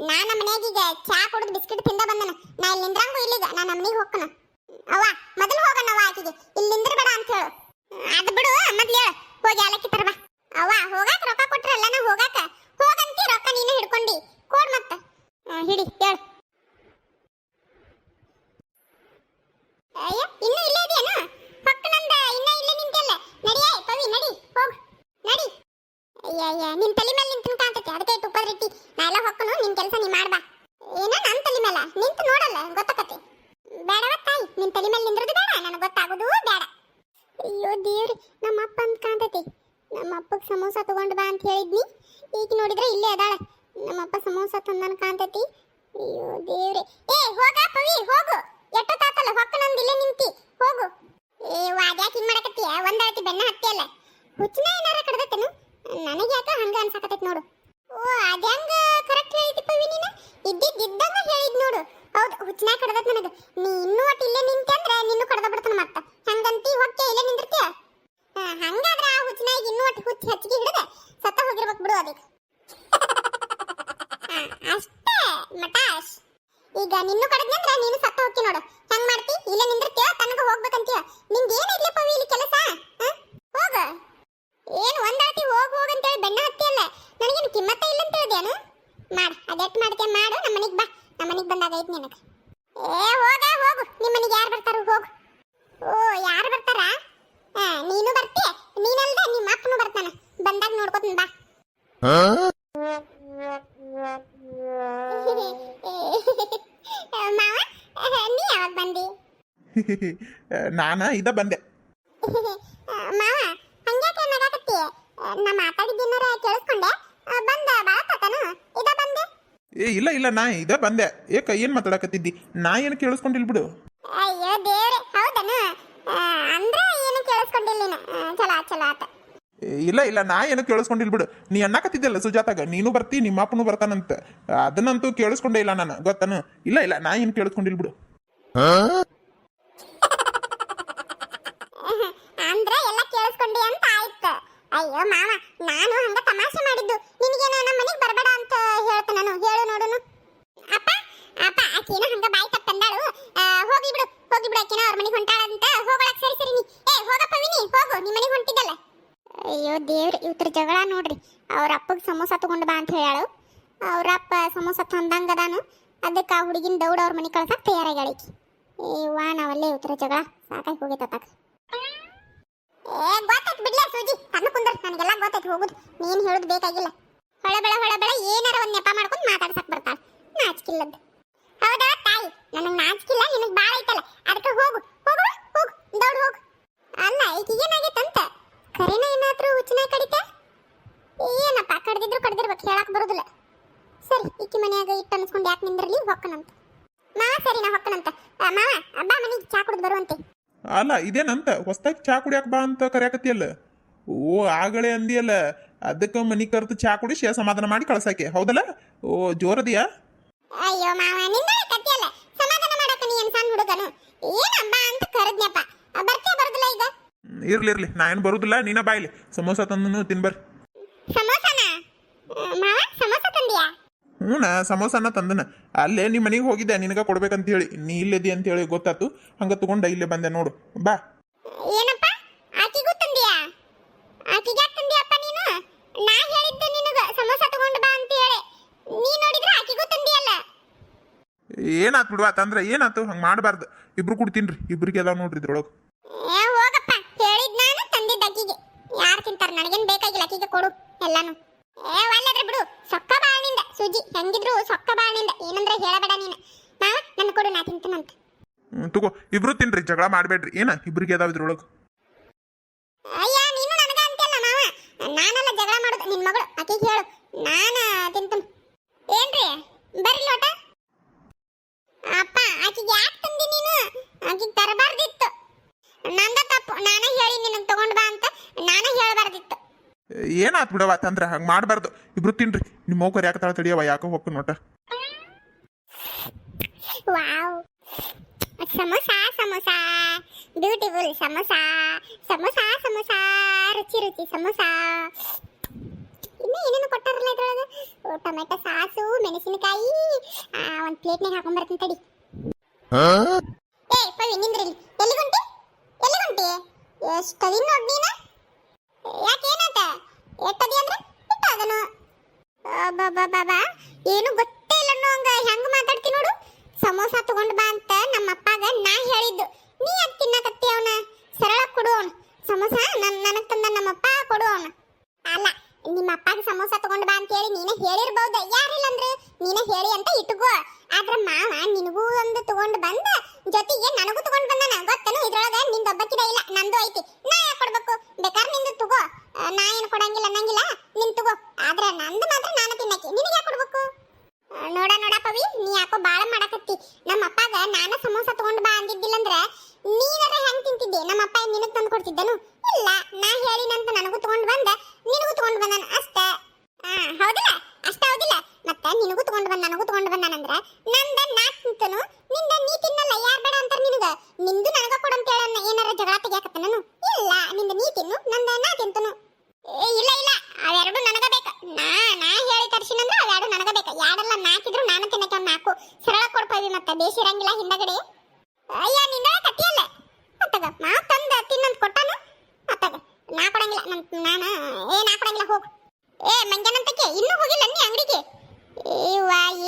ನಾನು ನಮ್ಮ ಮನೆಯಾಗ ಈಗ ಚಾ ಕುಡಿದು ಬಿಸ್ಕಿಟ್ ತಿಂದ ಬಂದನ. ನಾ ಇಲ್ಲಿ ನಿಂದ್ರಂಗು ಇಲ್ಲಿಗ ನಾನು ನಮ್ಮ ಮನೆಗೆ ಹೋಗ್ಕನ. ಅವ್ವ ಮೊದಲು ಹೋಗಣ್ಣವ್ವ ಆಕಿಗೆ ಇಲ್ಲಿ ನಿಂದ್ರಬೇಡ ಅಂತ ಹೇಳು. ಅದು ಬಿಡು ಮೊದಲು ಹೇಳು ಹೋಗಿ ಏಲಕ್ಕಿ ತರಬಾ. ಅವ್ವ ಹೋಗಾಕ ರೊಕ್ಕ ಕೊಟ್ರಲ್ಲ ನಾ ಹೋಗಾಕ ಹೋಗಂತಿ ರೊಕ್ಕ ನೀನು ಹಿಡ್ಕೊಂಡಿ ಕೊಡ್ ಮತ್ತೆ ಹಿಡಿ ಹೇಳು. ಅಯ್ಯ ಇನ್ನೂ ಇಲ್ಲೇ ಇದೆಯೇನು ಹೊಕ್ಕನಂದ ಇನ್ನೂ ಇಲ್ಲೇ ನಿಂತಲ್ಲ. ನಡಿಯೇ ಪವಿ ನಡಿ ಹೋಗ್ ನಡಿ. ಅಯ್ಯ ನಿನ್ ತಲೆ ಮೇಲೆ ನಿಂತು ಕಾಣ್ತೈತಿ ಅದಕ್ಕೆ ತುಪ್ಪದ್ರಿಟ್ಟಿ ನಾ ಎಲ್ಲ ಹೊಕ್ಕನು ನಿನ್ ಕೆಲಸ ನೀ ಮಾಡ್ಬಾ. ಏನೋ ನನ್ನ ತಲೆ ಮೇಲೆ ನಿಂತು ನೋಡಲ್ಲ ಗೊತ್ತಾಕತಿ. ಬೇಡವ ತಾಯಿ ನಿನ್ ತಲೆ ಮೇಲೆ ನಿಂದ್ರದು ಬೇಡ ನನಗೆ ಗೊತ್ತಾಗೋದು ಬೇಡ. ಅಯ್ಯೋ ದೇವ್ರಿ ನಮ್ಮ ಅಪ್ಪ ಅಂತ ಕಾಣ್ತೈತಿ. ನಮ್ಮ ಅಪ್ಪಗೆ ಸಮೋಸ ತಗೊಂಡು ಬಾ ಅಂತ ಹೇಳಿದ್ನಿ. ಈಗ ನೋಡಿದ್ರೆ ಇಲ್ಲೇ ಅದಾಳ. ನಮ್ಮ ಅಪ್ಪ ಸಮೋಸ ತಂದನ್ ಕಾಣ್ತೈತಿ. ಅಯ್ಯೋ ದೇವ್ರಿ ಏ ಹೋಗ ಪವಿ ಹೋಗು. ಎಷ್ಟೊತ್ತಾತಲ್ಲ ಹೊಕ್ಕನಂದ ಇಲ್ಲೇ ನಿಂತಿ ಹೋಗು. ಏ ವಾದ್ಯಾಕ ಹಿಂಗ್ ಮಾಡಕತ್ತೀಯ ಒಂದಳತಿ ಬೆನ್ನ ಹತ್ತಿಯಲ್ಲ ಹುಚ್ಚನ ಏನಾರ ಕಡ್ದೈತೇನು ನನಗೆ ಯಾಕ ಹಂಗ ಅನ್ಸಾಕತೈತಿ ನೋಡು. ಓ ಅದ್ಯಾಂಗ ಕರೆಕ್ಟ್ ಹೇಳಿತಿ ಪವಿ ನೀನು ಇದ್ದಂಗ ಹೇಳಿದ್ ನೋಡು. ಹೌದು ಹುಚ್ಚನ ಕಡ್ದೈತ್ ನನಗೆ. ನೀ ಇನ್ನೂ ಒಟ್ಟು ಇಲ್ಲೇ ನಿಂತೆ ಅಂದ್ರೆ ನಿನ್ನೂ ಕಡ್ದ ಬಿಡ್ತಾನ ಮತ್ತ ಹಂಗಂತಿ ಹೊಕ್ಕೆ ಇಲ್ಲೇ ನಿಂದಿರ್ತೀಯ. ಹಂಗಾದ್ರ ಆ ಹುಚ್ಚನಾಗ ಇನ್ನೂ ಒಟ್ಟು ಹುಚ್ಚಿ ಹೆಚ್ಚಿಗೆ ಹಿಡಿದ ಸತ್ತ ಹೋಗಿರ್ಬೇಕು ಬಿಡು ಅದಕ್ಕೆ. ಅಷ್ಟೇ ಮಟಾಶ್. ಈಗ ನಿನ್ನೂ ಕಡದ್ನಿ ಅಂದ್ರೆ ನೀನು ಸತ್ತ ಹೋಗ್ತಿ ನೋಡು. ಹೆಂಗ್ ಮಾಡ್ತಿ ಇಲ್ಲೇ ನಿಂದಿರ್ತೀಯ ತನಗ ಹೋಗ್ಬೇಕಂತೀಯ. ನಿಂದ ಏನಿಲ್ಲ ಪವಿ ಇಲ್ಲಿ ಕೆಲಸ ಹೋಗ. ಏನು ಒಂದಾಟಿ ಹೋಗ್ ಅಂತೇಳಿ ಬೆನ್ನ ಹತ್ತಿಯಲ್ಲ ನನಗೇನು ಕಿಮ್ಮತ್ತ ಇಲ್ಲ ಅಂತ ಹೇಳಿದ್ಯಾನು. ಮಾಡು ಅದೆಟ್ಟು ಮಾಡ್ತೀಯ ಮಾಡು. ನಮ್ಮ ಮನೆಗೆ ಬಾ ನಮ್ಮ ಮನೆಗೆ ಬಂದಾಗ ಐತಿ ನಿನಗೆ. ಏ ಹೋಗ ಹೋಗು ನಿಮ್ಮ ಮನೆಗೆ ಯಾರು ಬರ್ತಾರೋ ಹೋಗು. ಓ ಯಾರು ಬರ್ತಾರ ನೀನು ಬರ್ತೀಯ ನೀನಲ್ದ ನಿಮ್ಮ ಅಪ್ಪನು ಬರ್ತಾನ ಬಂದಾಗ ನೋಡ್ಕೊತೀನಿ ಬಾ. ಮಾವ ನೀ ಯಾವಾಗ ಬಂದಿ? ನಾನ ಇದ ಬಂದೆ. ಮಾವ ಹಂಗ್ಯಾಕೆ ನಗಾಕತ್ತಿ? ನಾ ಮಾತಾಡಿದ್ದೇನಾರ ಕೇಳಿಸ್ಕೊಂಡೆ ಬಂದ ಬಾಳತಾತನು ಇದ ಬಂದೆ. ಏ ಇಲ್ಲ ನಾ ಇದ ಬಂದೆ. ಏಕ ಏನ್ ಮಾತಾಡಕತ್ತಿದ್ದಿ? ನಾ ಏನು ಕೇಳಿಸ್ಕೊಂಡಿಲ್ ಬಿಡು. ಅಯ್ಯೋ ದೇವ್ರೆ ಹೌದನು ಅಂದ್ರೆ ಏನು ಕೇಳಿಸ್ಕೊಂಡಿಲ್ಲ ನೀನು. ಚಲೋ ಆತ. ಇಲ್ಲ ನಾ ಏನು ಕೇಳಿಸ್ಕೊಂಡಿಲ್ ಬಿಡು. ನೀ ಅನ್ನಕತ್ತಿದ್ದಲ್ಲ ಸುಜಾತಾಗ ನೀನು ಬರ್ತಿ ನಿಮ್ಮ ಅಪ್ಪನು ಬರ್ತಾನಂತ ಅದನ್ನಂತೂ ಕೇಳಿಸ್ಕೊಂಡೇ ಇಲ್ಲ ನಾನು ಗೊತ್ತನು. ಇಲ್ಲ ನಾ ಏನು ಕೇಳಿಸ್ಕೊಂಡಿಲ್ ಬಿಡು. ಅಂದ್ರೆ ಎಲ್ಲ ಕೇಳಿಸ್ಕೊಂಡಿ ಅಂತ ಆಯ್ತು. ಅಯ್ಯೋ ಮಾವ ನಾನು ಹಂಗ ತಮಾಷೆ ಮಾಡಿದ್ದು. ನಿನಗೇನ ನಮ್ಮ ಮನೆಗೆ ಬರಬೇಡ ಅಂತ ಹೇಳ್ತ ನಾನು ಹೇಳು ನೋಡುನು. ಅಪ್ಪ ಆಕಿನ ಹಂಗ ಬಾಯಿ ತಪ್ಪಂದಾಳು. ಹೋಗಿ ಬಿಡು ಆಕಿನ ಅವ್ರ ಮನೆಗೆ ಹೊಂಟಾಳಂತ ಹೋಗಲಕ್ ಸರಿ ನೀ. ಏ ಹೋಗಪ್ಪ ವಿನಿ ಹೋಗು ನಿಮ್ಮ ಮನೆಗೆ ಹೊಂಟಿದ್ದಲ್ಲ. ಅಯ್ಯೋ ದೇವ್ರಿ ಇವ್ರ ಜಗಳ ನೋಡ್ರಿ. ಅವ್ರ ಅಪ್ಪಗೆ ಸಮೋಸ ತಗೊಂಡು ಬಾ ಅಂತ ಹೇಳು. ಅವ್ರ ಅಪ್ಪ ಸಮೋಸ ತಂದಂಗದಾನು ಅದಕ್ಕೆ ಆ ಹುಡುಗಿನ ದೌಡ ಅವ್ರ ಮನೆ ಕಳ್ಸಕ್ ತಯಾರಾಗಿ. ವಾ ನಾವಲ್ಲೇ ಇವ್ರ ಜಗಳ ಸಾಕಾಗಿ ಹೋಗೈತಾಕ. ಗೊತ್ತಾಯ್ತು ಬಿಡ್ಲ ಸೂಜಿ ತನ್ನ ಕುಂದ್ರ ನನಗೆಲ್ಲ ಗೊತ್ತಾಯ್ತು ಹೋಗುದು. ನೀನ್ ಹೇಳುದು ಬೇಕಾಗಿಲ್ಲ. ಹೊಳಬೆಳ ಏನಾರ ಒಂದ್ ನೆಪ ಮಾಡ್ಕೊಂಡು ಮಾತಾಡ್ಸಕ್ ಬರ್ತಾಳ ನಾಚಿಕಿಲ್ಲದ್ದು. ಹೌದಾ ತಾಯಿ ನನಗ್ ನಾಚಿಕಿಲ್ಲ ನಿನಗ್ ಬಾಳ ಐತಲ್ಲ ಅದಕ್ಕೆ ಹೋಗು ದೌಡ್ ಹೋಗು. ಅಲ್ಲ ಈಗೇನಾಗೈತಂತ ಕರೆನ ಏನಾದ್ರೂ ಹುಚ್ಚನ ಕಡಿತ ಏನಪ್ಪ ಕಡ್ದಿರ್ಬೇಕು ಹೇಳಕ್ ಬರುದಿಲ್ಲ. ಸರಿ ಈಕಿ ಮನ್ಯಾಗ ಇಟ್ಟು ಅನ್ಸ್ಕೊಂಡು ಯಾಕೆ ನಿಂದಿರ್ಲಿ ಹೊಕ್ಕನಂತ. ಸರಿ ನಾ ಹೊಕ್ಕನಂತ. ಮಾವ ಅಬ್ಬಾ ಮನೆಗೆ ಚಾ ಕುಡಿದು ಬರುವಂತೆ. ಅಲ್ಲ ಇದೇನಂತ ಹೊಸ್ದಾಗಿ ಚಾ ಕುಡಿಯಾಕ ಬಾ ಅಂತ ಕರೆಯಾಕತ್ತಿಯಲ್ಲ. ಓ ಆಗಳೇ ಅಂದಿಯಲ್ಲ ಅದಕ್ಕೆ ಮನಿ ಕರೆದು ಚಾ ಕುಡಿಸಿ ಸಮಾಧಾನ ಮಾಡಿ ಕಳ್ಸಾಕೆ ಹೌದಲ್ಲ. ಓ ಜೋರದಿಯಾ? ಅಯ್ಯೋ ಮಾವ ನಿನ್ನ ಕತ್ತಿಯಲ್ಲ ಸಮಾಧಾನ ಮಾಡಕ ನೀ ಏನ್ ಸಣ್ಣ ಹುಡುಗನು ಏನಮ್ಮ ಅಂತ ಕರೆದ್ನಪ್ಪ ಬರ್ತೀಯ ಬರುದಿಲ್ಲ ಈಗ? ಇರ್ಲಿ ನಾ ಏನು ಬರುದಿಲ್ಲ. ನೀನ ಬಾಯ್ಲಿ ಸಮೋಸ ತಂದನು ತಿನ್ಬರ್. ಸಮೋಸನ ಮಾವ ಸಮೋಸ ತಂದಿಯಾ? ಹ್ಞೂ ಸಮೋಸನ ತಂದನ. ಅಲ್ಲೇ ನಿಮ್ಮ ಮನೆಗೆ ಹೋಗಿದ್ದೆ ನಿನಗ ಕೊಡ್ಬೇಕಂತ ಹೇಳಿ ನೀ ಇಲ್ಲದಿ ಅಂತ ಹೇಳಿ ಗೊತ್ತಾತು. ಹಂಗ ತಗೊಂಡ ಇಲ್ಲೇ ಬಂದೆ ನೋಡು ಬಾ. ಏನಪ್ಪ ಆಕಿಗೂ ತಂದಿಯಾ? ಆಕಿಗೆ ಯಾಕೆ ತಂದಿಯಪ್ಪ ನೀನು? ನಾ ಹೇಳಿದ್ದೆ ನಿನಗ ಸಮೋಸ ತಗೊಂಡು ಬಾ ಅಂತ ಹೇಳಿ. ನೀ ನೋಡಿದ್ರೆ ಆಕಿಗೂ ತಂದಿಯಲ್ಲ. ಏನಾತ್ ಬಿಡುವ ತಂದ್ರೆ ಏನಾತು ಹಂಗೆ ಮಾಡಬಾರ್ದು. ಇಬ್ರು ಕುಡ್ತೀನ್ರಿ ಇಬ್ರಿಗೆ ಅದಾವ ನೋಡ್ರಿ ಇದ್ರೊಳಗೆ. ಹೋಗಪ್ಪ ಹೇಳಿದ್ ನಾನು ತಂದಿದ್ದ ಅಕ್ಕಿಗೆ. ಯಾರು ತಿಂತಾರ ನನಗೇನು ಬೇಕಾಗಿಲ್ಲ ಅಕ್ಕಿಗೆ ಕೊಡು ಎಲ್ಲಾನು. ಒಳ್ಳೆದ್ರೆ ಬಿಡು ಸೊಕ್ಕ ಬಾಳಿಂದ ಸೂಜಿ ಹೆಂಗಿದ್ರು ಸೊಕ್ಕ ಬಾಳಿಂದ ಏನಂದ್ರೆ ಹೇಳಬೇಡ ನೀನು. ಮಾವ ನನ್ನ ಕೊಡು ನಾ ತಿಂತನಂತ. ತಗೋ ಇಬ್ರು ತಿನ್ರಿ ಜಗಳ ಮಾಡಬೇಡ್ರಿ. ಏನ ಇಬ್ರಿಗೆ ಅದಾವ ಇದ್ರೊಳಗೆ. ಅಯ್ಯ ನೀನು ನನಗ ಅಂತೆಲ್ಲ ಮಾವ ನಾನೆಲ್ಲ ಜಗಳ ಮಾಡೋದು ನಿನ್ ಮಗಳು ಆಕಿಗೆ ಹೇಳು ನಾನ ತಿಂತನ. ಏನ್ರಿ ಬರ್ರಿ ಲೋಟ. ಅಪ್ಪ ಆಕಿಗೆ ಯಾಕೆ ತಂದಿ ನೀನು? ಆಕಿಗೆ ತರಬಾರ್ದಿತ್ತು. ನಂದ ತಪ್ಪು. ನಾನ ಹೇಳಿ ನಿನಗೆ ತಗೊಂಡು ಬಾ ಅಂತ ನಾನ ಹೇಳಬಾರ್ದಿತ್ತು. ಏನಾತ್ ಬಿಡವ ತಂದ್ರ ಹಂಗೆ ಮಾಡಬಾರ್ದು. ಇಬ್ರು ತಿನ್ರಿ ನಿಮ್ಮ ಮೋಕರ್ ಯಾಕೆ ತಾಳ ತಡಿಯವ ಯಾಕೆ ಹೋಗ್ಕ ನೋಟ. ವಾವ್ ಸಮೋಸ ಬ್ಯೂಟಿಫುಲ್ ಸಮೋಸ ರುಚಿ ಸಮೋಸ. ಇನ್ನು ಏನೇನು ಕೊಟ್ಟಾರಲ್ಲ ಇದ್ರೊಳಗೆ. ಟೊಮೆಟೊ ಸಾಸು ಮೆಣಸಿನಕಾಯಿ ಒಂದು ಪ್ಲೇಟ್ನಾಗ ಹಾಕೊಂಡ್ಬರ್ತೀನಿ ತಡಿ. ಏ ಪವಿ ನಿಂದ್ರಿ, ಎಲ್ಲಿಗುಂಟಿ ಎಷ್ಟದಿ ನೋಡಿ ನೀನ? ಯಾಕೆ ಏನಾತ? ಎಷ್ಟದಿ ಅಂದ್ರೆ ಇಟ್ಟ ಅದನ್ನು ಬಾಬಾ ಏನು ಗೊತ್ತೇ ಇಲ್ಲ ಅನ್ನೋ ಹಂಗ ಹೆಂಗ ಮಾತಾಡ್ತಿ ನೋಡು. ಸಮೋಸ ತಗೊಂಡ್ ಬಾ ಅಂತ ನಮ್ಮ ಅಪ್ಪಗ ನಾ ಹೇಳಿದ್ದು, ನೀ ಯಾಕೆ ತಿನ್ನಕತ್ತಿ? ಅವನ ಸರಳ ಕೊಡು, ಅವನು ಸಮೋಸ ನನಗ್ ತಂದ ನಮ್ಮಪ್ಪ ಕೊಡು ಅವನು. ಅಲ್ಲ, ನಿಮ್ಮ ಅಪ್ಪಗೆ ಸಮೋಸ ತಗೊಂಡ್ ಬಾ ಅಂತ ಹೇಳಿ ನೀನೇ ಹೇಳಿರ್ಬಹುದು, ಯಾರಿಲ್ಲ ಅಂದ್ರೆ ನೀನೇ ಹೇಳಿ ಅಂತ ಇಟ್ಕೋ. ಆದ್ರ ಮಾವ ನಿನಗೂ ಒಂದು ತಗೊಂಡ್ ಬಂದ ಜೊತೆಗೆ ನನಗೂ ತಗೊಂಡ್ ಬಂದಾನ ಗೊತ್ತನು. ಇದ್ರೊಳಗ ನಿಂದೊಬ್ಬಕ್ಕಿದ ಇಲ್ಲ, ನಂದು ಐತಿ. ನಾ ಯಾಕೆ ಕೊಡ್ಬೇಕು? ಬೇಕಾದ್ರೆ ನಿಂದು ತಗೋ, ನಾ ಏನು ಕೊಡಂಗಿಲ್ಲ ಅನ್ನಂಗಿಲ್ಲ, ನಿನ್ ತಗೋ. ಆದ್ರ ನಂದು ಮಾತ್ರ ನಾನು ತಿನ್ನಕ್ಕೆ, ನಿನಗೆ ಯಾಕೆ ಕೊಡ್ಬೇಕು? ನೋಡ ಪವಿ, ನೀ ಯಾಕೋ ಬಾಳ ಮಾಡಕತ್ತಿ. ನಮ್ಮ ಅಪ್ಪಗ ನಾನು ಸಮೋಸ ತಗೊಂಡ್ ಬಾ ಅಂದಿದ್ದಿಲ್ಲ ಅಂದ್ರ ನೀನಾರ ಹೆಂಗ್ ತಿಂತಿದ್ದೆ? ನಮ್ಮ ಅಪ್ಪ ನಿನಗ್ ತಂದು ಕೊಡ್ತಿದ್ದನು? ಇಲ್ಲ, ನಾ ಹೇಳಿನಂತ ನನಗೂ ತಗೊಂಡ್ ಬಂದ, ನಿನಗೂ ತಗೊಂಡ್ ಬಂದಾನ ಅಷ್ಟ. ಹೌದಿಲ್ಲ? ಅಷ್ಟ ಹೌದಿಲ್ಲ? ಮತ್ತ ನಿನಗೂ ತಗೊಂಡ್ ಬಂದ ನನಗೂ ತಗೊಂಡ್ ಬಂದಾನಂದ್ರ ನಂದ ನಾ ತಿಂತನು, ನಿಂದ ನೀ ತಿನ್ನಲ್ಲ. ಯಾರ್ ಬೇಡ ಅಂತಾರ ನಿನಗ? ನಿಂದು ನನಗ ಕೊಡಂತ ಹೇಳ ಏನಾರ ಜಗಳ ತೆಗಿಯಾಕತ್ತ ನಾನು? ಇಲ್ಲ, ನಿಂದ ನೀ ತಿನ್ನು, ನಂದ ನಾ ತಿಂತನು. ಇಲ್ಲ ಅವೆರಡು ನನಗ ಬೇಕ. ನಾ ಹೇಳಿ ತರ್ಸಿನಂದ್ರ ಅವೆರಡು ನನಗ ಬೇಕ. ಎರಡಲ್ಲ ನಾಕಿದ್ರು ನಾನು ತಿನ್ನಕ್ಕೆ ಒಂದು ನಾಲ್ಕು. ಸರಳ ಕೊಡ್ಪವಿ, ಮತ್ತೆ ಬೇಸಿರಂಗಿಲ್ಲ ಹಿಂದಗಡೆ. ಅಯ್ಯ ನಿಂದ ಕತ್ತಿಯಲ್ಲ ಅತ್ತಗ ಮಾ ತಂದ ತಿನ್ನಂತ ಕೊಟ್ಟಾನು. ಅತ್ತಗ ನಾ ಕೊಡಂಗಿಲ್ಲ, ನಾ ಕೊಡಂಗಿಲ್ಲ, ಹೋಗು. ಮಂಜನಂತಕ್ಕೆ ಇನ್ನೂ ಹೋಗಿಲ್ಲ ನೀ ಅಂಗಡಿಗೆ?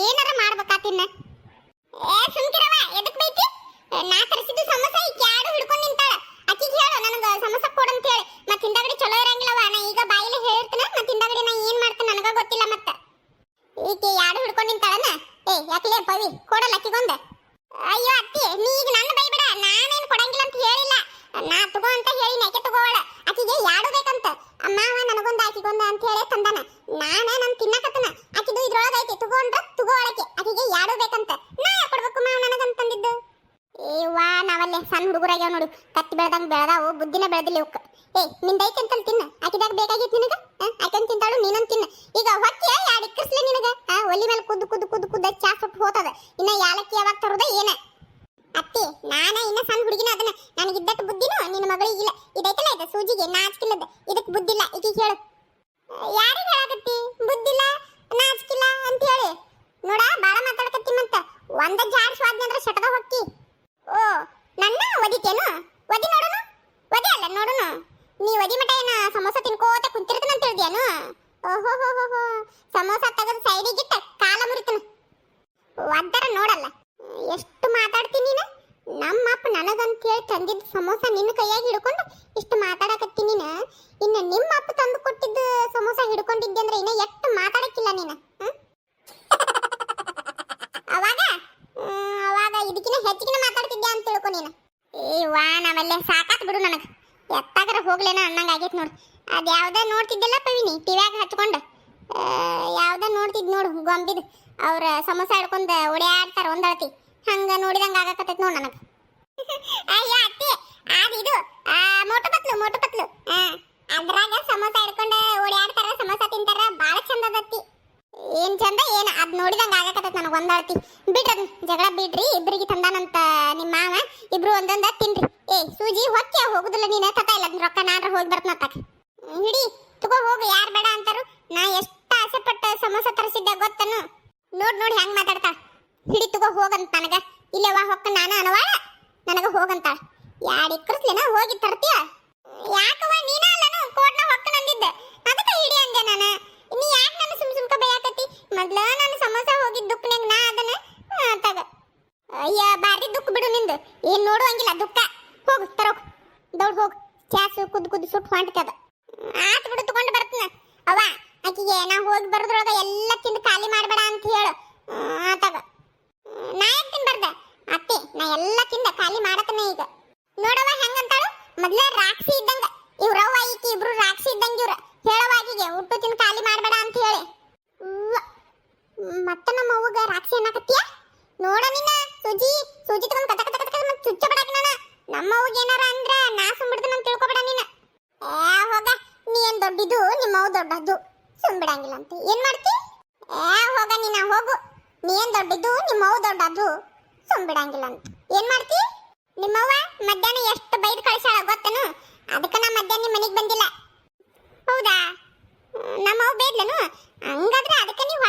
ಏನಾರ ಮಾಡ್ಬೇಕಾ ತಿನ್ನ? ಸುಮ್ಕಿರವ, ಎದಕ್ ಬೈತಿ? ನಾ ತರಿಸಿದ್ದು ಸಮೋಸ ಈಗ ಯಾರು ಹಿಡ್ಕೊಂಡು ನಿಂತಾಳ. ಆಕಿಗೆ ಹೇಳು ನನಗ ಸಮೋಸ ಕೊಡಂತ ಹೇಳಿ. ಮತ್ತೆ ಹಿಂದಗಡೆ ಚಲೋ ಇರಂಗಿಲ್ಲವ. ನಾ ಈಗ ಬಾಯಿಲೆ ಹೇಳಿರ್ತೀನಿ, ಮತ್ತೆ ಹಿಂದಗಡೆ ನಾ ಏನ್ ಮಾಡ್ತೀನಿ ನನಗ ಗೊತ್ತಿಲ್ಲ. ಮತ್ತೆ ಈಕೆ ಯಾರು ಹಿಡ್ಕೊಂಡು ನಿಂತಾಳನ? ಯಾಕಲೇ ಪವಿ, ಕೊಡಲ್ಲ ಆಕಿಗೊಂದ? ಅಯ್ಯೋ ಅತ್ತಿ, ನೀ ಈಗ ನನ್ನ ಬೈಬಿಡ. ನಾನೇನು ಕೊಡಂಗಿಲ್ಲ ಅಂತ ಹೇಳಿಲ್ಲ, ನಾ ತಗೋ ಅಂತ ಹೇಳಿ ನಾಕೆ ತಗೋವಳ. ಆಕಿಗೆ ಯಾಡು ಬೇಕಂತ. ಅಮ್ಮವ ನನಗೊಂದ ಆಕಿಗೊಂದ ಅಂತ ಹೇಳಿ ತಂದಾನ. ನಾನು ತಿನ್ನಕತ್ತನ. ಆಕಿದು ಇದ್ರೊಳಗ ಐತಿ, ತಗೊಂಡ್ರ ತಗೋವಳಕ್ಕೆ. ಆಕಿಗೆ ಯಾಡು ಬೇಕಂತ. ನಾ ಯಾಕೆ ಕೊಡ್ಬೇಕು ಮಾವ ನನಗಂತ ತಂದಿದ್ದು? ನಾವಲ್ಲೇ ಸಣ್ಣ ಹುಡುಗರಾಗ್ಯಾವ ನೋಡು, ಕತ್ತಿ ಬೆಳೆದಂಗ ಬೆಳೆದಾವು, ಬುದ್ಧಿನ ಬೆಳೆದಿಲ್ಲ ಇವಕ್ಕ. ನಿಂದೈತಿ ಅಂತಲ್ಲಿ ತಿನ್ನ. ಆಕಿದಾಗ ಬೇಕಾಗಿತ್ತು ನಿನಗ? ಆಕೆನ್ ತಿಂತಾಳು, ನೀನಂತ ತಿನ್ನ. ಈಗ ಹೊಟ್ಟೆ ಯಾರು ಇಕ್ಕರ್ಸ್ಲೆ ನಿನಗ? ಒಲಿ ಮೇಲೆ ಕುದ್ದು ಚಾ ಸುಟ್ಟು ಹೋತದ. ಇನ್ನ ಯಾಲಕ್ಕಿ ಯಾವಾಗ ತರುದ ಏನ? ಅತ್ತಿ, ನಾನ ಇನ್ನ ಸಣ್ಣ ಹುಡುಗಿನ ಅದನ್ನ. ನನಗಿದ್ದಟ್ಟು ಬುದ್ಧಿನೂ ನಿನ್ನ ಮಗಳಿಗಿಲ್ಲ. ಇದೈತಲ್ಲ ಇದು ಸೂಜಿಗೆ ನಾಚಿಕಿಲ್ಲದ, ಇದಕ್ ಬುದ್ಧಿಲ್ಲ. ಈಗ ಹೇಳು, ಯಾರಿಗೆ ಹೇಳಾಕತ್ತಿ ಬುದ್ಧಿಲ್ಲ ನಾಚಿಕಿಲ್ಲ ಅಂತ ಹೇಳಿ? ನೋಡ, ಬಾಳ ಮಾತಾಡಕತ್ತಿ. ಮತ್ತ ಒಂದ ಜಾಡ್ ಸ್ವಾದ್ನ ಅಂದ್ರೆ ಶಟದ ಹೊಕ್ಕಿ. ನನ್ನ ಒದಿತೇನು? ಒದಿ ನೋಡುನು. ಒದಿ ಅಲ್ಲ ನೋಡುನು. ನೀ ಒದಿ ಮಟ ಏನ ಸಮೋಸ ತಿನ್ಕೋತ ಕುಂತಿರ್ತಾನ ಅಂತ ಹೇಳಿದ್ಯಾನು? ಓಹೋ ಸಮೋಸ ತೆಗೆದು ಸೈಡಿಗಿಟ್ಟ ಕಾಲ ಮುರಿತನ. ಒದ್ದರ ನೋಡಲ್ಲ. ಎಷ್ಟು ಮಾತಾಡ್ತೀನಿ ನೀನು? ನಮ್ಮ ಅಪ್ಪ ನನಗಂತ ಹೇಳಿ ತಂದಿದ್ದ ಸಮೋಸ ನಿನ್ನ ಕೈಯಾಗಿ ಹಿಡ್ಕೊಂಡು ಇಷ್ಟು ಮಾತಾಡಕತ್ತಿ ನೀನು. ಇನ್ನು ನಿಮ್ಮ ಅಪ್ಪ ತಂದು ಕೊಟ್ಟಿದ್ದ ಸಮೋಸ ಹಿಡ್ಕೊಂಡಿದ್ದೆ ಅಂದ್ರೆ ಇನ್ನ ಎಷ್ಟು ಮಾತಾಡಕ್ಕಿಲ್ಲ ನೀನು. ಅವಾಗ ಇದಕ್ಕಿನ ಹೆಚ್ಚಿನ ಮಾತಾಡ್ತಿದ್ದೆ ಅಂತ ತಿಳ್ಕೊ ನೀನು. ನಾವೆಲ್ಲ ಸಾಕಾತ್ ಬಿಡು. ನನಗೆ ಎತ್ತಾಗರ ಹೋಗ್ಲೇನ ಅನ್ನಂಗ ಆಗೈತೆ ನೋಡು. ಅದು ಯಾವ್ದ ನೋಡ್ತಿದ್ದೆಲ್ಲ ಪವಿನಿ ಟಿವ್ಯಾಗ ಹಚ್ಕೊಂಡು, ಯಾವ್ದ ನೋಡ್ತಿದ್ ನೋಡು, ಗೊಂಬಿದ್ ಅವ್ರ ಸಮೋಸ ಹಿಡ್ಕೊಂಡು ಓಡಾಡ್ತಾರ ಒಂದಳತಿ. ಹಂಗ ನೋಡಿದಂಗ ಆಗಕತ್ತೈತಿ ನೋಡು ನನಗೆ. ಅಯ್ಯ ಅತ್ತಿ, ಇದು ಮೋಟು ಪತ್ಲು ಅದ್ರಾಗ ಸಮೋಸ ಹಿಡ್ಕೊಂಡು ಓಡಾಡ್ತಾರ, ಸಮೋಸ ತಿಂತಾರ, ಬಾಳ ಚಂದ ಅದತ್ತಿ. ಏನ್ ಚಂದ ಏನ ಅದ್ ನೋಡಿದಂಗ ಆಗಕತ್ತೈತಿ ನನಗೆ ಒಂದಳತಿ. ಬಿಡ್ರಿ ಜಗಳ ಬಿಡ್ರಿ, ಇಬ್ಬರಿಗೆ ತಂದಾನಂತ ನಿಮ್ಮ ಮಾವ, ಇಬ್ರು ಒಂದೊಂದ ತಿನ್ರಿ. ಸೂಜಿ ಹೊಕ್ಕೆ ಹೋಗುದಿಲ್ಲ ನೀನ, ತತ ಇಲ್ಲ ರೊಕ್ಕ ನಾಡ್ರ ಹೋಗಿ ಬರ್ತನತ್ತ. ಹಿಡಿ ತಗೋ ಹೋಗು, ಯಾರು ಬೇಡ ಅಂತಾರು. ನಾ ಎಷ್ಟು ಆಸೆ ಪಟ್ಟ ಸಮೋಸ ತರಿಸಿದ್ದೆ ಗೊತ್ತನು? ನೋಡಿ ಹೆಂಗ್ ಮಾತಾಡ್ತಾಳ. ಹಿಡಿ ತಗೋ ಹೋಗಂತ ನನಗ. ಇಲ್ಲವ ಹೊಕ್ಕ ನಾನು ಅನವಾಳ, ನನಗ ಹೋಗಂತ. ಯಾಡಿಕ್ಕರ್ಸ್ಲೇನ ಹೋಗಿ ತರ್ತೀಯ? ಯಾಕವ ನೀನ ಅಲ್ಲನು ಕೋಟ್ನ ಹೊಕ್ಕ ನಂದಿದ್ದೆ, ಅದಕ್ಕೆ ಹಿಡಿ ಅಂದೆ ನಾನು. ನೀ ಯಾಕೆ ನನ್ನ ಸುಮ್ಕ ಬೈಯಾಕತ್ತಿ? ಮೊದ್ಲ ನಾನು ಸಮೋಸ ಹೋಗಿದ್ದ ದುಃಖನಾಗ ನಾ ಅದನ್ನ ತಗ. ಅಯ್ಯ ಬಾರಿ ದುಃಖ ಬಿಡು ನಿಂದು. ಏನ್ ನೋಡುವಂಗಿಲ್ಲ ದುಃಖ. ಹೋಗು ತರೋಕ್ ದೌಡ್ ಹೋಗು. ಚಾಸು ಕುದ್ದು ಸುಟ್ಟು ಹೊಂಟದ. ಆತ್ ಬಿಡು, ತಗೊಂಡು ಬರ್ತನ. ಅವ್ವ ಆಕಿಗೆ ನಾ ಹೋಗಿ ಬರೋದ್ರೊಳಗ ಎಲ್ಲ ತಿಂದು ಖಾಲಿ ಮಾಡಬೇಡ ಅಂತ ಹೇಳು. ಆತಾಗ ನಾ ಯಾಕೆ ತಿನ್ಬಾರ್ದ? ಅತ್ತಿ, ನಾ ಎಲ್ಲ ತಿಂದ ಖಾಲಿ ಮಾಡತನ ಈಗ. ನೋಡವ ಹೆಂಗಂತಾಳು, ಮೊದ್ಲ ರಾಕ್ಷಿ ಇದ್ದಂಗ ಇವ್ರವ್ವ ಈಕಿ ಇಬ್ರು ರಾಕ್ಷಿ ಇದ್ದಂಗ ಇವ್ರ. ಹೇಳವ ಆಕಿಗೆ ಉಟ್ಟು ತಿಂದು ಖಾಲಿ ಮಾಡಬೇಡ ಅಂತ ಹೇಳಿ. ಮತ್ತ ನಮ್ಮ ಅವ್ವಗ ರಾಕ್ಷಿ ಅನ್ನಕತ್ತೀಯ? ನೋಡ ನಿನ್ನ ಸೂಜಿ ತಗೊಂಡ್ ಕತ ಚುಚ್ಚ ಬಿಡಾಕ ನಾನು. ನಮ್ಮ ಅವ್ವಗ ಏನಾರ ಅಂದ್ರ ನಾ ಸುಮ್ಬಿಡ್ದನ ಅಂತ ತಿಳ್ಕೊಬೇಡ ನೀನು. ಹೋಗ, ನೀ ಏನ್ ದೊಡ್ಡಿದು, ನಿಮ್ಮ ಅವ್ವ ದೊಡ್ಡದು, ಸುಮ್ಬಿಡಂಗಿಲ್ಲ ಅಂತ ಏನ್ ಮಾಡ್ತಿ? ಹೋಗ ನೀನ ಹೋಗು. ನೀ ಏನ್ ದೊಡ್ಡಿದ್ದು, ನಿಮ್ಮ ಅವ್ವ ದೊಡ್ಡದು, ಸುಮ್ಬಿಡಂಗಿಲ್ಲ ಅಂತ ಏನ್ ಮಾಡ್ತಿ? ನಿಮ್ಮವ್ವ ಮಧ್ಯಾಹ್ನ ಎಷ್ಟು ಬೈದು ಕಳಿಸಾಳ ಗೊತ್ತನು? ಅದಕ್ಕೆ ನಾ ಮಧ್ಯಾಹ್ನ ಮನೆಗೆ ಬಂದಿಲ್ಲ. ಹೌದಾ? ನಮ್ಮ ಅವ್ವ ಬೇದ್ಲನು? ಹಂಗಾದ್ರೆ ಅದಕ್ಕೆ ನೀವು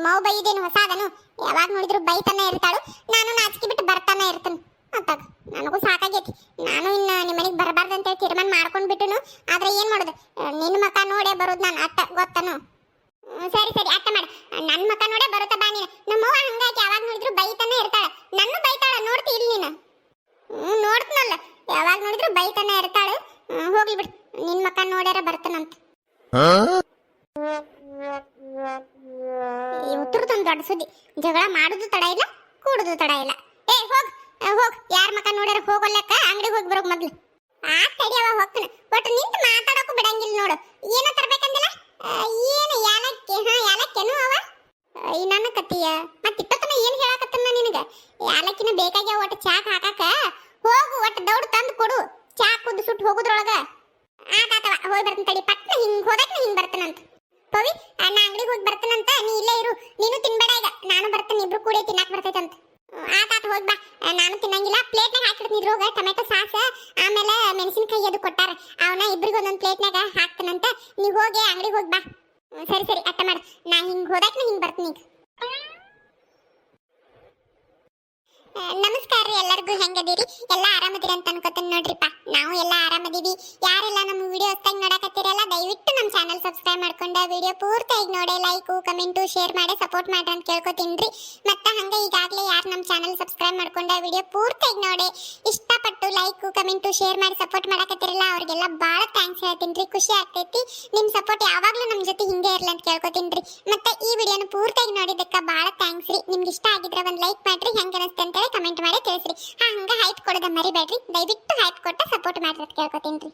ಮಾವು ಬೈದೇನು ಹೊಸಾದನು ಯಾವಾಗ ನೋಡಿದ್ರು ಬೈತಾನೆ ಇರ್ತಾಳು ನಾನು ನಾಚಿಕೆ ಬಿಟ್ಟು ಬರ್ತಾನೆ ಇರ್ತೇನೆ ಅಂತಾಗ ನನಗೂ ಸಾಕಾಗೈತಿ ನಾನು ಇನ್ನು ನಿಮ್ಮ ಮನೆಗೆ ಬರಬಾರ್ದಂತೇಳಿ ತೀರ್ಮಾನ ಮಾಡ್ಕೊಂಡು ಬಿಟ್ಟನು ಆದ್ರೆ ಏನ್ ಮಾಡೋದು ನಿನ್ನ ಮಕ ನೋಡೇ ಬರೋದು ನಾನು ಅಟ್ಟ ಗೊತ್ತನು ಸರಿ ಸರಿ ಅಟ್ಟ ಮಾಡ ನನ್ನ ಮಕ ನೋಡೇ ಬರುತ್ತಾ ಬಾ ನೀನು ನಮ್ಮವ್ವ ಹಂಗಾಗಿ ಯಾವಾಗ ನೋಡಿದ್ರು ಬೈತಾನೆ ಇರ್ತಾಳೆ ನನ್ನ ಬೈತಾಳ ನೋಡ್ತಿ ಇಲ್ಲಿ ನೀನು ನೋಡ್ತನಲ್ಲ ಯಾವಾಗ ನೋಡಿದ್ರು ಬೈತಾನೆ ಇರ್ತಾಳೆ ಹೋಗ್ಲಿ ಬಿಡು ನಿನ್ನ ಮಕ ನೋಡ್ಯಾರ ಬರ್ತಾನಂತ ಉತ್ತರದೊಂದು ದೊಡ್ಡ ಸುದ್ದಿ ಜಗಳ ಮಾಡುದು ತಡ ಇಲ್ಲ ಕೂಡುದು ತಡ ಇಲ್ಲ ಏ ಹೋಗ್ ಹೋಗ್ ಯಾರ ಮಕ ನೋಡ್ಯಾರ ಹೋಗಲ್ಲಕ್ಕ ಅಂಗಡಿಗೆ ಹೋಗಿ ಬರೋಕ್ ಮೊದ್ಲು ಆ ತಡಿಯವ ಹೋಗ್ತಾನೆ ಒಟ್ಟು ನಿಂತು ಮಾತಾಡೋಕು ಬಿಡಂಗಿಲ್ಲ ನೋಡು ಏನೋ ತರ್ಬೇಕಂದಿಲ್ಲ ಏನು ಯಾಲಕ್ಕೆನು ಅವ ಈ ನನ್ನ ಕತ್ತಿಯ ಮತ್ತೆ ಇಪ್ಪತ್ತನ ಏನ್ ಹೇಳಕತ್ತನ ನಿನಗ ಯಾಲಕ್ಕಿನ ಬೇಕಾಗ್ಯಾವ ಒಟ್ಟು ಚಾಕ್ ಹಾಕಾಕ ಹೋಗು ಒಟ್ಟು ದೌಡ್ ತಂದು ಕೊಡು ಚಾ ಕುದ್ದು ಸುಟ್ಟು ಹೋಗುದ್ರೊಳಗ ಆತಾತವ ಹೋಗಿ ಬರ್ತೀನಿ ತಡಿ ಪಟ್ನ ಹಿಂಗ್ ಹೋದಕ್ಕೆ ಹಿಂಗ್ ಬರ್ತಾನಂತ ಪವಿ ನಾ ಅಂಗಡಿಗೆ ಹೋಗಿ ಬರ್ತಾನಂತ ನೀ ಇಲ್ಲೇ ಇರು ನೀನು ತಿನ್ಬೇಡ ಈಗ ನಾನು ಬರ್ತೀನಿ ಇಬ್ರು ಕೂಡಿ ತಿನ್ನಕ್ ಬರ್ತೈತಂತ ಆತಾತ ಹೋಗಿ ಬಾ ನಾನು ತಿನ್ನಂಗಿಲ್ಲ ಪ್ಲೇಟ್ನಾಗ ಹಾಕಿಡ್ತೀನಿ ಹೋಗ ಟೊಮೆಟೊ ಸಾಸ್ ಆಮೇಲೆ ಮೆಣಸಿನಕಾಯಿ ಅದು ಕೊಟ್ಟಾರ ಅವನ ಇಬ್ರಿಗೆ ಒಂದೊಂದು ಪ್ಲೇಟ್ನಾಗ ಹಾಕ್ತಾನಂತ ನೀ ಹೋಗಿ ಅಂಗಡಿಗೆ ಹೋಗಿ ಬಾ ಸರಿ ಸರಿ ಅಟ್ಟ ಮಾಡ ನಾ ಹಿಂಗ್ ಹೋದಕ್ಕೆ ಹಿಂಗ್ ಬರ್ತೀನಿ ಈಗ ನಮಸ್ಕಾರ ರೀ ಎಲ್ಲರಿಗೂ ಹೆಂಗದೀರಿ ಎಲ್ಲ ಆರಾಮದಿರಿ ಅಂತ ಅನ್ಕೋತೀನಿ ನೋಡ್ರಿಪ್ಪ ನಾವು ಎಲ್ಲ ಆರಾಮದೀವಿ ಯಾರೆಲ್ಲ ನಮ್ಮ ವಿಡಿಯೋ ಹೊಸ್ತಾಗಿ ನೋಡಕತ್ತೀರಲ್ಲ ದಯವಿಟ್ಟು ನಮ್ಮ ಚಾನಲ್ ಸಬ್ಸ್ಕ್ರೈಬ್ ಮಾಡ್ಕೊಂಡು ವಿಡಿಯೋ ಪೂರ್ತಿಯಾಗಿ ನೋಡಿ ಲೈಕು ಕಮೆಂಟು ಶೇರ್ ಮಾಡಿ ಸಪೋರ್ಟ್ ಮಾಡ್ರಿ ಅಂತ ಕೇಳ್ಕೊತೀನಿ ಮತ್ತೆ ಹಂಗೆ ಈಗಾಗಲೇ ಯಾರು ನಮ್ಮ ಚಾನಲ್ ಸಬ್ಸ್ಕ್ರೈಬ್ ಮಾಡ್ಕೊಂಡು ವಿಡಿಯೋ ಪೂರ್ತಿಯಾಗಿ ನೋಡಿ ಇಷ್ಟಪಟ್ಟು ಲೈಕು ಕಮೆಂಟು ಶೇರ್ ಮಾಡಿ ಸಪೋರ್ಟ್ ಮಾಡಕತ್ತೀರಲ್ಲ ಅವ್ರಿಗೆಲ್ಲ ಭಾಳ ಥ್ಯಾಂಕ್ಸ್ ಹೇಳ್ತೀನಿ ಖುಷಿ ಆಗ್ತೈತಿ ನಿಮ್ಮ ಸಪೋರ್ಟ್ ಯಾವಾಗಲೂ ನಮ್ಮ ಜೊತೆ ಹಿಂಗೆ ಇರಲಿ ಅಂತ ಕೇಳ್ಕೊತೀನಿ ಮತ್ತೆ ಈ ವಿಡಿಯೋನ ಪೂರ್ತಿಯಾಗಿ ನೋಡಿದ್ದಕ್ಕೆ ಭಾಳ ಥ್ಯಾಂಕ್ಸ್ ರೀ ನಿಮ್ಗೆ ಇಷ್ಟ ಆಗಿದ್ರೆ ಒಂದು ಲೈಕ್ ಮಾಡ್ರಿ ಹೆಂಗೆ ಅನಿಸ್ತೆ ಅಂತ ಕಮೆಂಟ್ ಮಾಡಿ ತಿಳಿಸ್ರಿ ಹಂಗ ಹೈಪ್ ಕೊಡೋದ ಮರಿಬೇಡ್ರಿ ದಯವಿಟ್ಟು ಹೈಪ್ ಕೊಟ್ಟು ಸಪೋರ್ಟ್ ಮಾಡ್ರಿ ಅಂತ ಕೇಳ್ಕೊತೀನಿ